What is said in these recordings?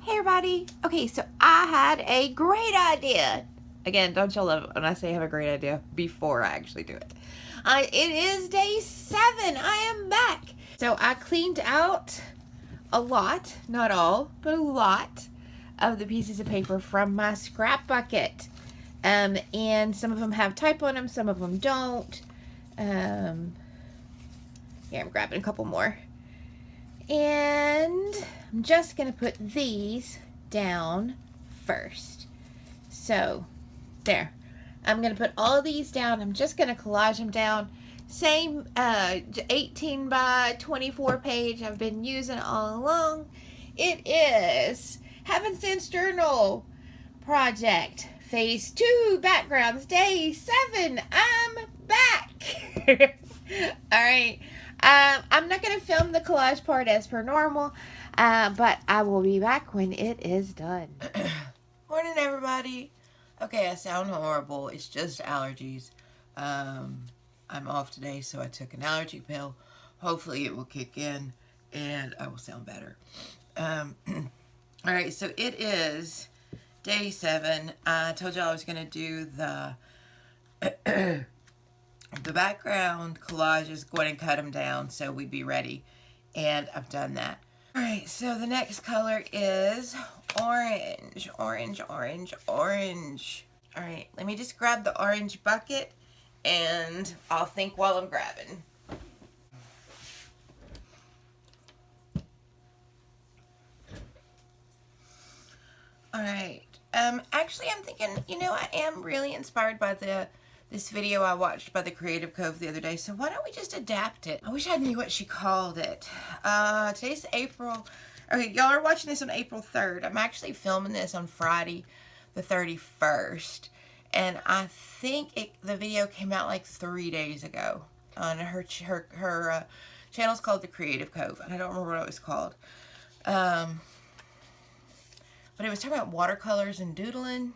Hey everybody. Okay, so I had a great idea. Again, don't y'all love it when I say I have a great idea before I actually do it. It is day 7. I am back. So I cleaned out a lot, not all, but a lot of the pieces of paper from my scrap bucket. And some of them have type on them, some of them don't. Yeah, I'm grabbing a couple more. And I'm just going to put these down first. So, there. I'm going to put all of these down. I'm just going to collage them down. Same 18 by 24 page I've been using all along. It is Happenstance Journal Project Phase 2 Backgrounds Day 7. I'm back. Alright. I'm not going to film the collage part as per normal, but I will be back when it is done. Morning, everybody. Okay, I sound horrible. It's just allergies. I'm off today, so I took an allergy pill. Hopefully it will kick in and I will sound better. Alright, so it is day 7. I told y'all I was going to do the the background collages, go ahead and cut them down so we'd be ready. And I've done that. Alright, so the next color is orange. Orange, orange, orange. Alright, let me just grab the orange bucket and I'll think while I'm grabbing. Alright, actually I'm thinking, you know, I am really inspired by this video I watched by the Creative Cove the other day, so why don't we just adapt it? I wish I knew what she called it. Today's April. Okay, y'all are watching this on April 3rd. I'm actually filming this on Friday the 31st, and I think the video came out like 3 days ago. On her channel's called the Creative Cove, and I don't remember what it was called. But it was talking about watercolors and doodling.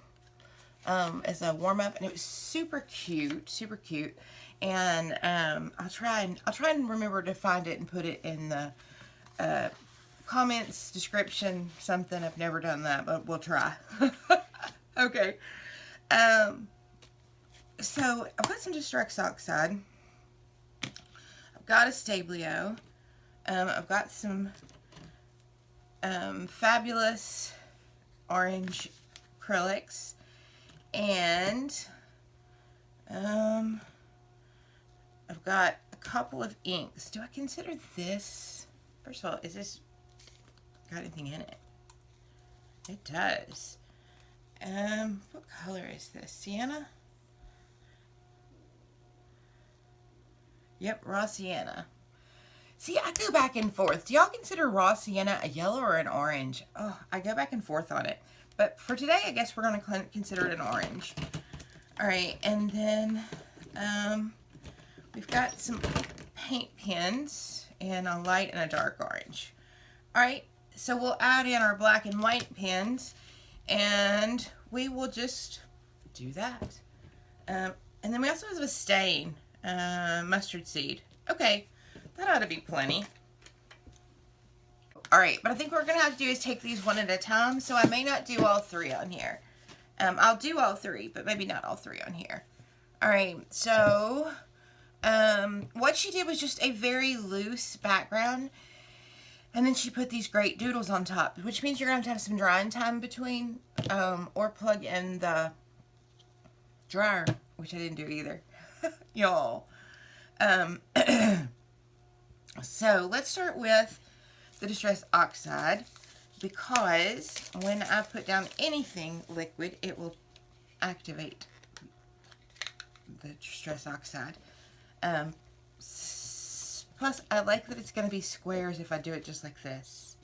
As a warm-up, and it was super cute, and I'll try and remember to find it and put it in the comments, description, something. I've never done that, but we'll try. Okay, so I've got some Distress Oxide, I've got a Stablio, I've got some fabulous orange acrylics, and I've got a couple of inks. Do I consider this, first of all, is this got anything in it? It does. What color is this? Sienna? Yep, raw sienna. See, I go back and forth. Do y'all consider raw sienna a yellow or an orange? Oh, I go back and forth on it. But for today, I guess we're going to consider it an orange. Alright, and then we've got some paint pens and a light and a dark orange. Alright, so we'll add in our black and white pens, and we will just do that. And then we also have a stain, mustard seed. Okay, that ought to be plenty. Alright, but I think what we're going to have to do is take these one at a time, so I may not do all 3 on here. I'll do all 3, but maybe not all 3 on here. Alright, so what she did was just a very loose background, and then she put these great doodles on top, which means you're going to have some drying time between, or plug in the dryer, which I didn't do either. Y'all. So let's start with the Distress Oxide, because when I put down anything liquid, it will activate the Distress Oxide. Plus, I like that it's going to be squares if I do it just like this.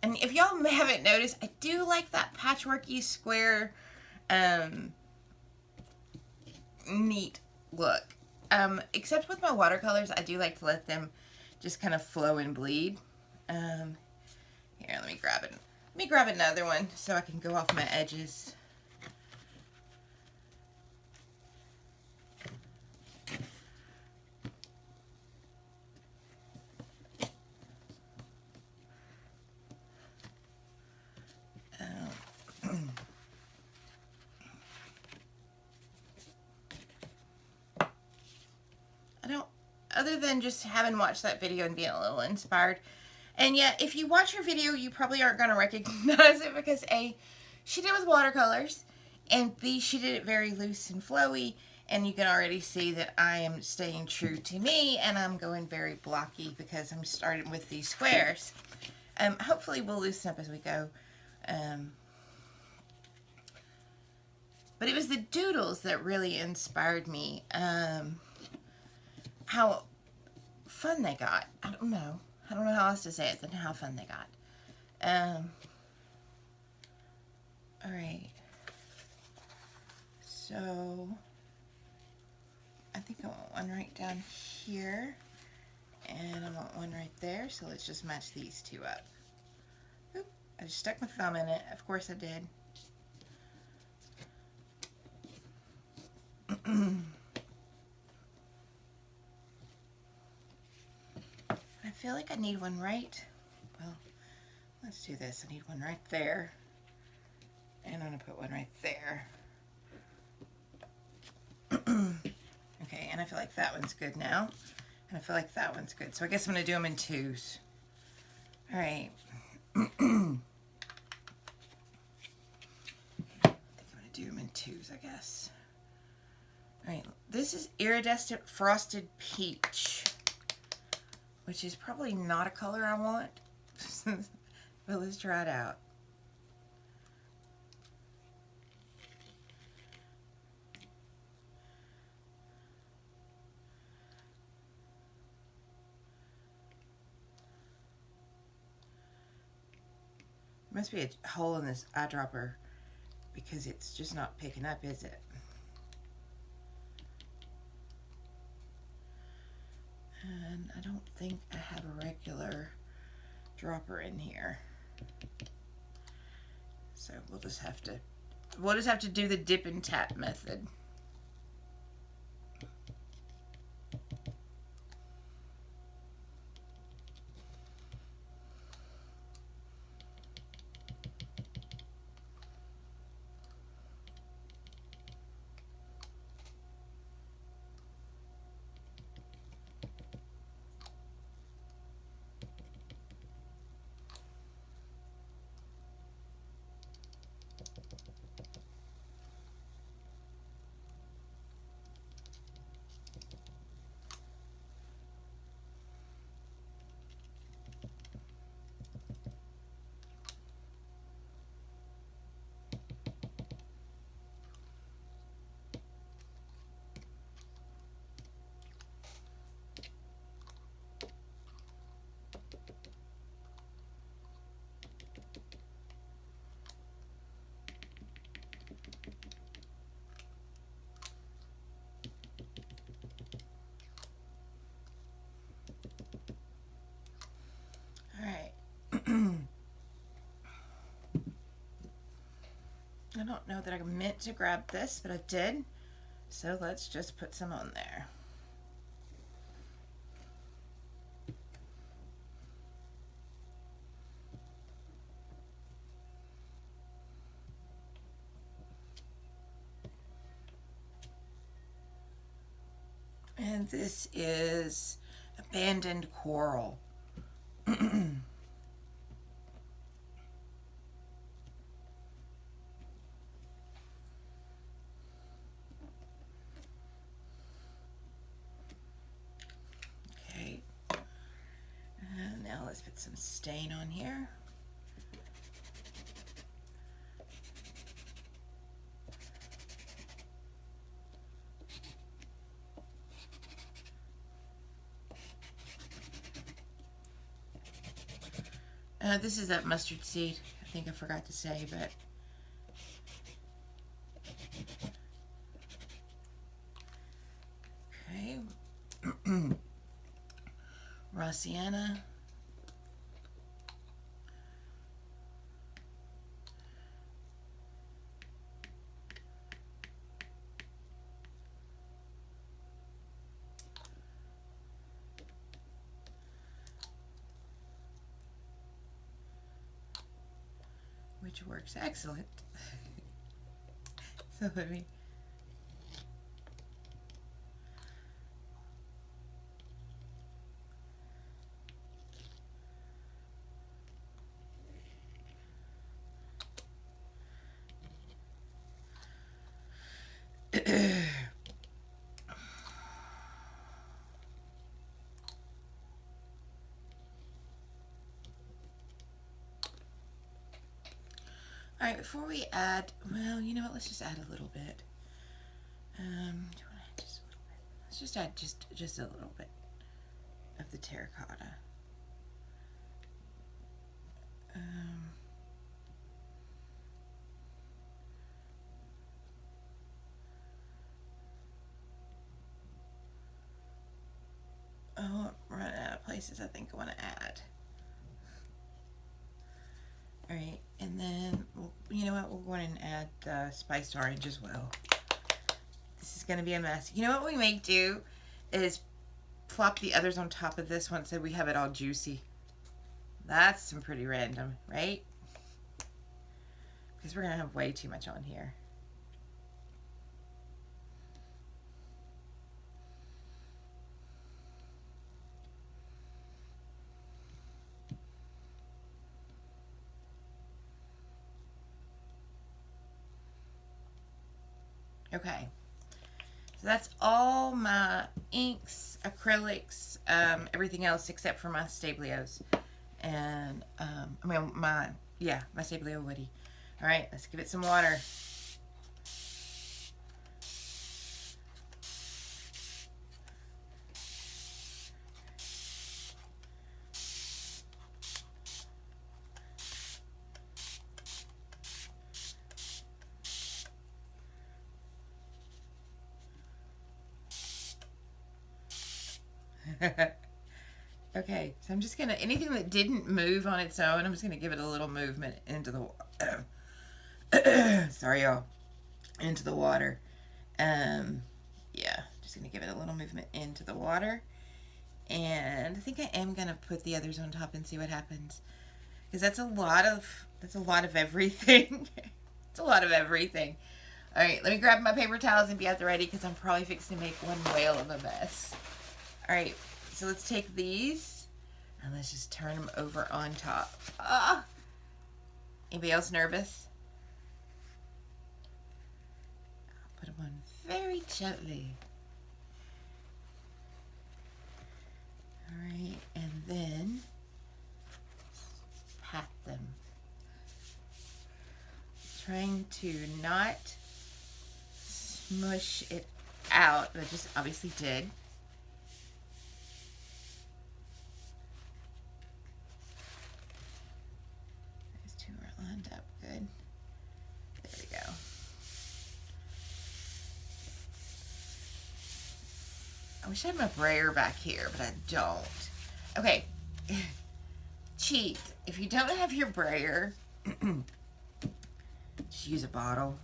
And if y'all haven't noticed, I do like that patchworky square neat look. Except with my watercolors, I do like to let them just kind of flow and bleed. Here, let me grab it. Let me grab another one so I can go off my edges. other than just having watched that video and being a little inspired. And yet, if you watch her video, you probably aren't going to recognize it because A, she did it with watercolors, and B, she did it very loose and flowy, and you can already see that I am staying true to me, and I'm going very blocky because I'm starting with these squares. Hopefully we'll loosen up as we go. But it was the doodles that really inspired me. How fun they got. I don't know how else to say it than how fun they got. Alright. So, I think I want one right down here. And I want one right there. So let's just match these two up. Oop, I just stuck my thumb in it. Of course I did. I feel like I need one right. Well, let's do this. I need one right there. And I'm going to put one right there. Okay, and I feel like that one's good now. And I feel like that one's good. So I guess I'm going to do them in twos. Alright. I think I'm going to do them in twos, I guess. Alright, this is Iridescent Frosted Peach, which is probably not a color I want. But let's try it out. There must be a hole in this eyedropper because it's just not picking up, is it? And I don't think I have a regular dropper in here. So we'll just have to do the dip and tap method. I don't know that I meant to grab this, but I did. So let's just put some on there. And this is Abandoned Coral. Let's put some stain on here. This is that mustard seed. I think I forgot to say, but okay. Rossiana. Which works excellent. So let me All right, before we add, well, you know what? Let's just add a little bit. Do you want to add just a little bit? Let's just add just a little bit of the terracotta. Oh, I'm running out of places I think I want to add. All right, and then, you know what? We'll go in and add spiced orange as well. This is going to be a mess. You know what we may do is plop the others on top of this one so we have it all juicy. That's some pretty random, right? Because we're going to have way too much on here. Okay, so that's all my inks, acrylics, everything else except for my Stablios. And, I mean, my Stablio Woody. All right, let's give it some water. Okay, so I'm just gonna, anything that didn't move on its own, I'm just gonna give it a little movement into the sorry y'all, into the water. Yeah, just gonna give it a little movement into the water, and I think I am gonna put the others on top and see what happens, because that's a lot of everything. It's a lot of everything. All right, let me grab my paper towels and be at the ready, because I'm probably fixing to make one whale of a mess. All right, so let's take these and let's just turn them over on top. Ah! Anybody else nervous? I'll put them on very gently. All right, and then pat them. Trying to not smush it out, but I just obviously did. Lined up good. There we go. I wish I had my brayer back here, but I don't. Okay. Cheat. If you don't have your brayer, just use a bottle.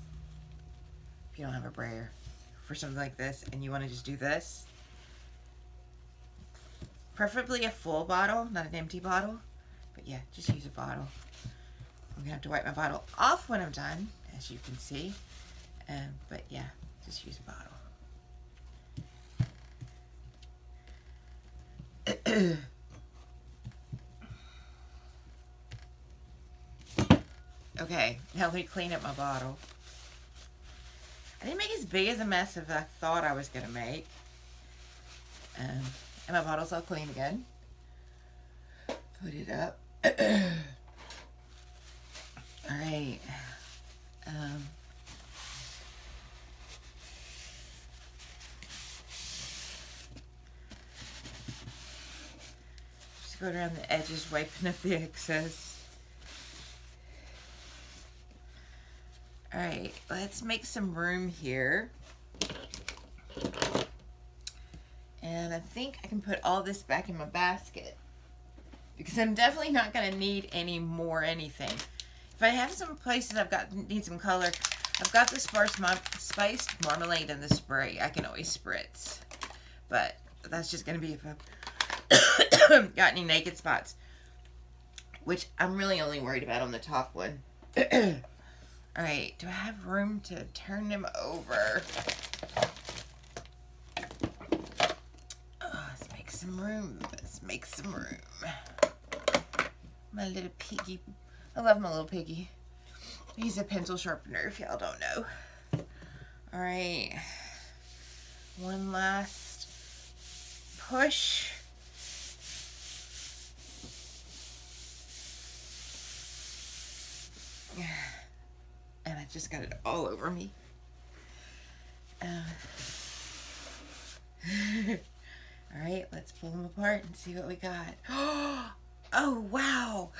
If you don't have a brayer for something like this and you want to just do this, preferably a full bottle, not an empty bottle. But yeah, just use a bottle. I'm gonna have to wipe my bottle off when I'm done, as you can see. But yeah, just use a bottle. Okay, now let me clean up my bottle. I didn't make as big as a mess as I thought I was gonna make. And my bottle's all clean again. Put it up. All right. Just go around the edges, wiping up the excess. All right, let's make some room here. And I think I can put all this back in my basket, because I'm definitely not going to need any more anything. If I have some places need some color, I've got the spiced marmalade in the spray. I can always spritz. But that's just going to be if I've got any naked spots, which I'm really only worried about on the top one. All right, do I have room to turn them over? Let's make some room. Let's make some room. My little piggy. I love my little piggy. He's a pencil sharpener, if y'all don't know. All right. One last push. just got it all over me. All right, let's pull them apart and see what we got. Oh, wow.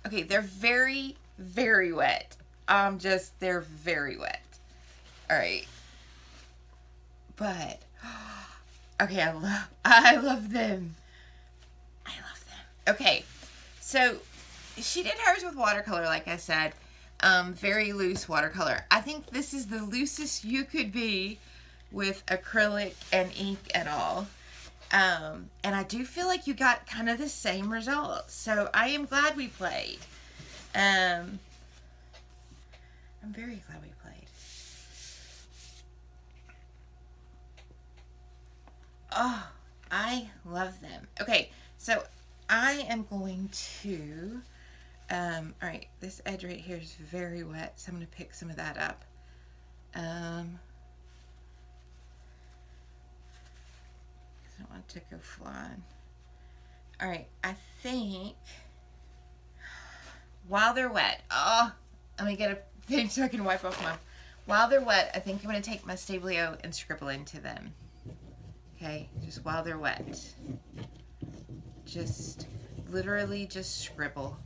Okay, they're very, very wet. They're very wet. All right. But, okay, I love them. I love them. Okay, so she did hers with watercolor, like I said. Very loose watercolor. I think this is the loosest you could be with acrylic and ink and all. And I do feel like you got kind of the same results. So I am glad we played. I'm very glad we played. Oh, I love them. Okay, so I am going to, all right, this edge right here is very wet, so I'm going to pick some of that up. I don't want it to go flying. All right, I think while they're wet, let me get a thing so I can wipe off my, while they're wet, I think I'm going to take my Stabilo and scribble into them. Okay, just while they're wet. Just, literally just scribble.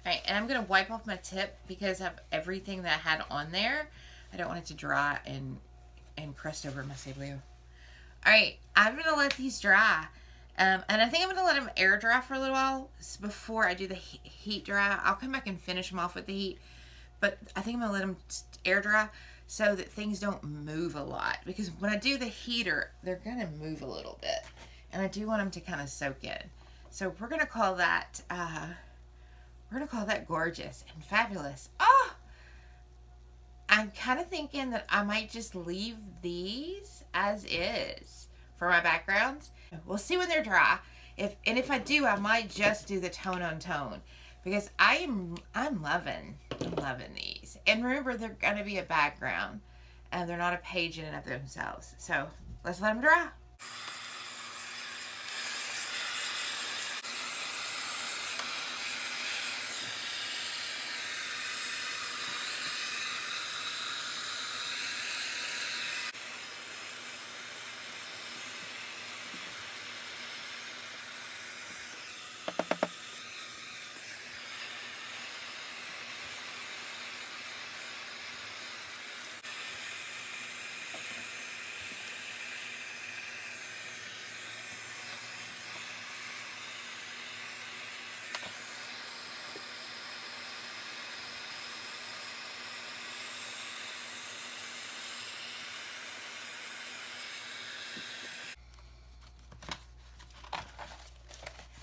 Alright, and I'm going to wipe off my tip because of everything that I had on there. I don't want it to dry and crust over my Stabilo. Alright, I'm going to let these dry. And I think I'm going to let them air dry for a little while before I do the heat dry. I'll come back and finish them off with the heat. But I think I'm going to let them air dry so that things don't move a lot. Because when I do the heater, they're going to move a little bit. And I do want them to kind of soak in. So we're going to call that... we're going to call that gorgeous and fabulous. Oh! I'm kind of thinking that I might just leave these as is for my backgrounds. We'll see when they're dry. If I do, I might just do the tone on tone. Because I'm loving these. And remember, they're going to be a background. And they're not a page in and of themselves. So, let's let them dry.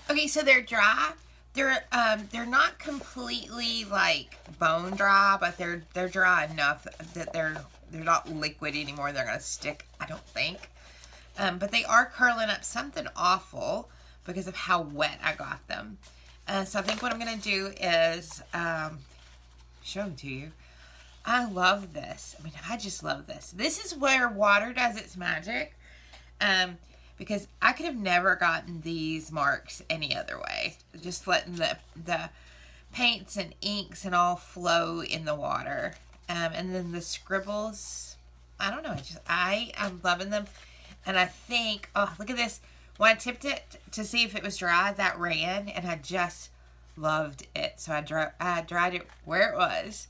Okay, so they're dry. They're not completely like bone dry, but they're dry enough that they're not liquid anymore. They're gonna stick, I don't think. But they are curling up something awful because of how wet I got them. So I think what I'm gonna do is show them to you. I love this. I mean, I just love this. This is where water does its magic. Because I could have never gotten these marks any other way. Just letting the paints and inks and all flow in the water. And then the scribbles, I don't know. I'm loving them. And I think, oh, look at this. When I tipped it to see if it was dry, that ran. And I just loved it. So I dried it where it was.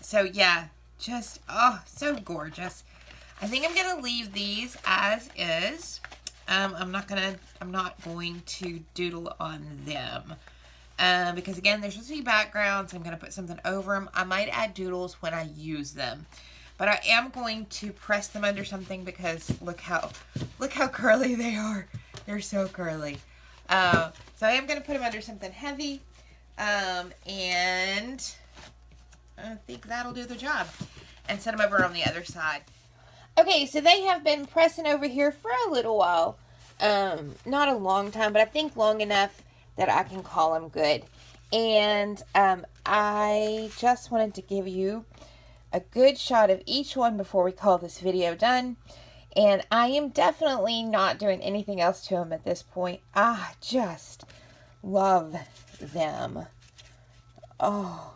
So yeah, just, oh, so gorgeous. I think I'm going to leave these as is. I'm not going to doodle on them. Because again, they're supposed to be backgrounds. I'm going to put something over them. I might add doodles when I use them. But I am going to press them under something because look how curly they are. They're so curly. So I am going to put them under something heavy. And I think that'll do the job. And set them over on the other side. Okay, so they have been pressing over here for a little while. Not a long time, but I think long enough that I can call them good. And I just wanted to give you a good shot of each one before we call this video done. And I am definitely not doing anything else to them at this point. I just love them. Oh,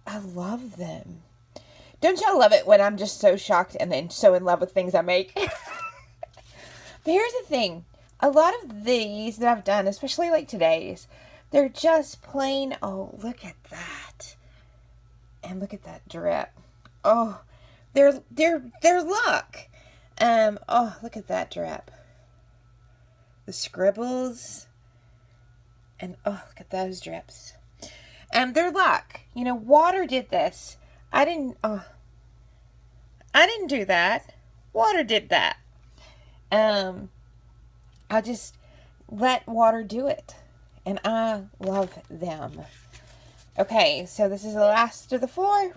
I love them. Don't y'all love it when I'm just so shocked and then so in love with things I make? But here's the thing. A lot of these that I've done, especially like today's, they're just plain, oh, look at that. And look at that drip. Oh, they're luck. Oh, look at that drip. The scribbles. And oh, look at those drips. They're luck. You know, water did this. I didn't do that. Water did that. I just let water do it. And I love them. Okay, so this is the last of the 4.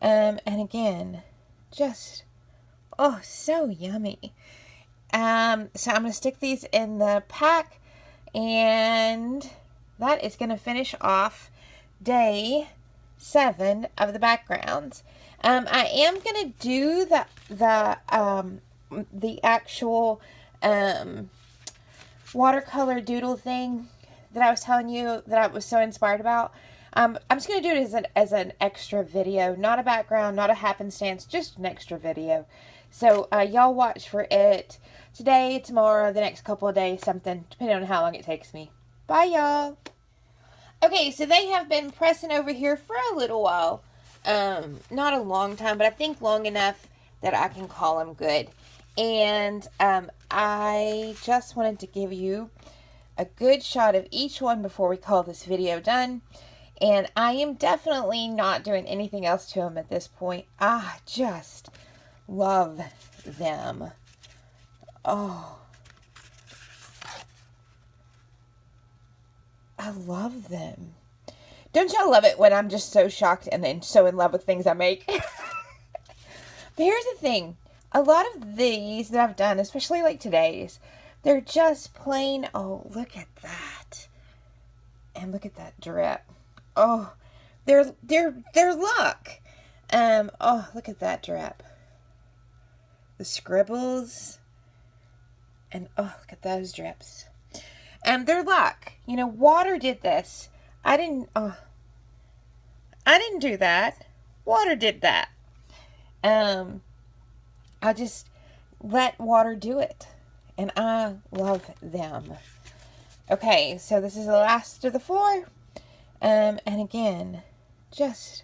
And again, just, oh, so yummy. So I'm going to stick these in the pack. And that is going to finish off day 7 of the backgrounds. I am going to do the actual watercolor doodle thing that I was telling you that I was so inspired about. I'm just going to do it as an extra video, not a background, not a happenstance, just an extra video. So y'all watch for it today, tomorrow, the next couple of days, something, depending on how long it takes me. Bye, y'all. Okay, so they have been pressing over here for a little while. Not a long time, but I think long enough that I can call them good. And I just wanted to give you a good shot of each one before we call this video done. And I am definitely not doing anything else to them at this point. I just love them. Oh, I love them. Don't y'all love it when I'm just so shocked and then so in love with things I make? But here's the thing. A lot of these that I've done, especially like today's, they're just plain, oh, look at that. And look at that drip. Oh, they're luck. Oh, look at that drip. The scribbles. And oh, look at those drips. They're luck. You know, water did this. I didn't do that. Water did that. I just let water do it. And I love them. Okay, so this is the last of the 4. And again, just,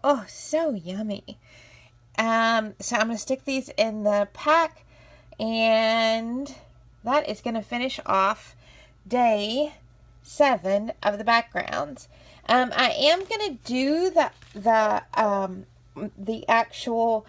oh, so yummy. So I'm going to stick these in the pack. And that is going to finish off day 7 of the backgrounds. I am going to do the actual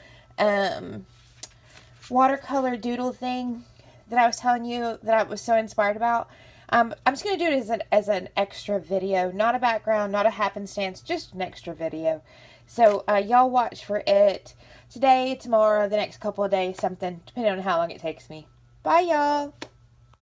watercolor doodle thing that I was telling you that I was so inspired about. I'm just going to do it as an extra video, not a background, not a happenstance, just an extra video. So y'all watch for it today, tomorrow, the next couple of days, something, depending on how long it takes me. Bye, y'all.